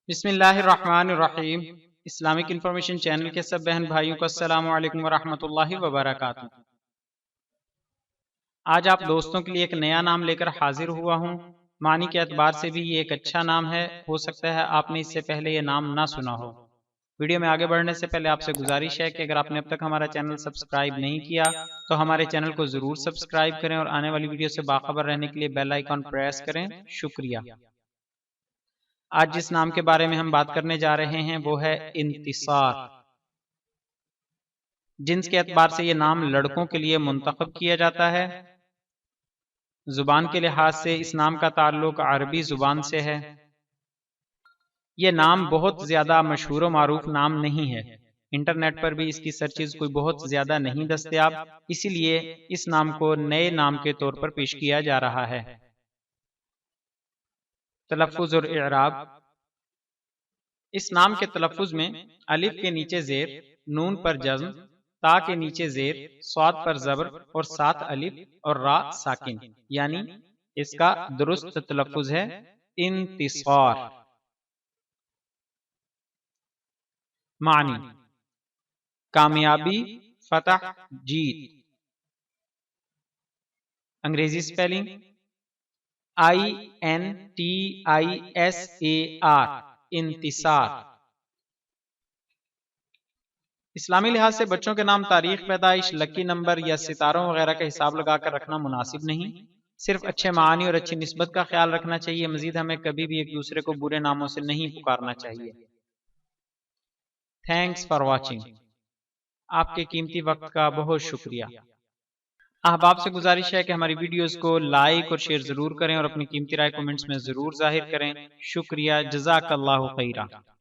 بسم اللہ الرحمن الرحیم۔ اسلامک انفارمیشن چینل کے سب بہن بھائیوں کو السلام علیکم ورحمۃ اللہ وبرکاتہ۔ آج آپ دوستوں کے لیے ایک نیا نام لے کر حاضر ہوا ہوں۔ معنی کے اعتبار سے بھی یہ ایک اچھا نام ہے، ہو سکتا ہے آپ نے اس سے پہلے یہ نام نہ سنا ہو۔ ویڈیو میں آگے بڑھنے سے پہلے آپ سے گزارش ہے کہ اگر آپ نے اب تک ہمارا چینل سبسکرائب نہیں کیا تو ہمارے چینل کو ضرور سبسکرائب کریں اور آنے والی ویڈیو سے باخبر رہنے کے لیے بیل آئیکن پریس کریں۔ شکریہ۔ آج جس نام کے بارے میں ہم بات کرنے جا رہے ہیں وہ ہے انتصار۔ جنس کے اعتبار سے یہ نام لڑکوں کے لیے منتخب کیا جاتا ہے۔ زبان کے لحاظ سے اس نام کا تعلق عربی زبان سے ہے۔ یہ نام بہت زیادہ مشہور و معروف نام نہیں ہے۔ انٹرنیٹ پر بھی اس کی سرچز کوئی بہت زیادہ نہیں دستیاب، اسی لیے اس نام کو نئے نام کے طور پر پیش کیا جا رہا ہے۔ تلفظ اور اعراب۔ اس نام کے تلفظ میں الف کے نیچے زیر، نون پر جزم، تا کے نیچے زیر، صاد پر زبر اور ساتھ الف اور را ساکن، یعنی اس کا درست تلفظ ہے انتصار۔ معنی: کامیابی، فتح، جیت۔ انگریزی سپیلنگ INTISAR، انتصار۔ اسلامی لحاظ سے بچوں کے نام تاریخ پیدائش، لکی نمبر یا ستاروں وغیرہ کا حساب لگا کر رکھنا مناسب نہیں۔ صرف اچھے معانی اور اچھی نسبت کا خیال رکھنا چاہیے۔ مزید ہمیں کبھی بھی ایک دوسرے کو برے ناموں سے نہیں پکارنا چاہیے۔ Thanks for watching. آپ کے قیمتی وقت کا بہت شکریہ۔ احباب سے گزارش ہے کہ ہماری ویڈیوز کو لائک اور شیئر ضرور کریں اور اپنی قیمتی رائے کمنٹس میں ضرور ظاہر کریں۔ شکریہ، جزاک اللہ خیرہ۔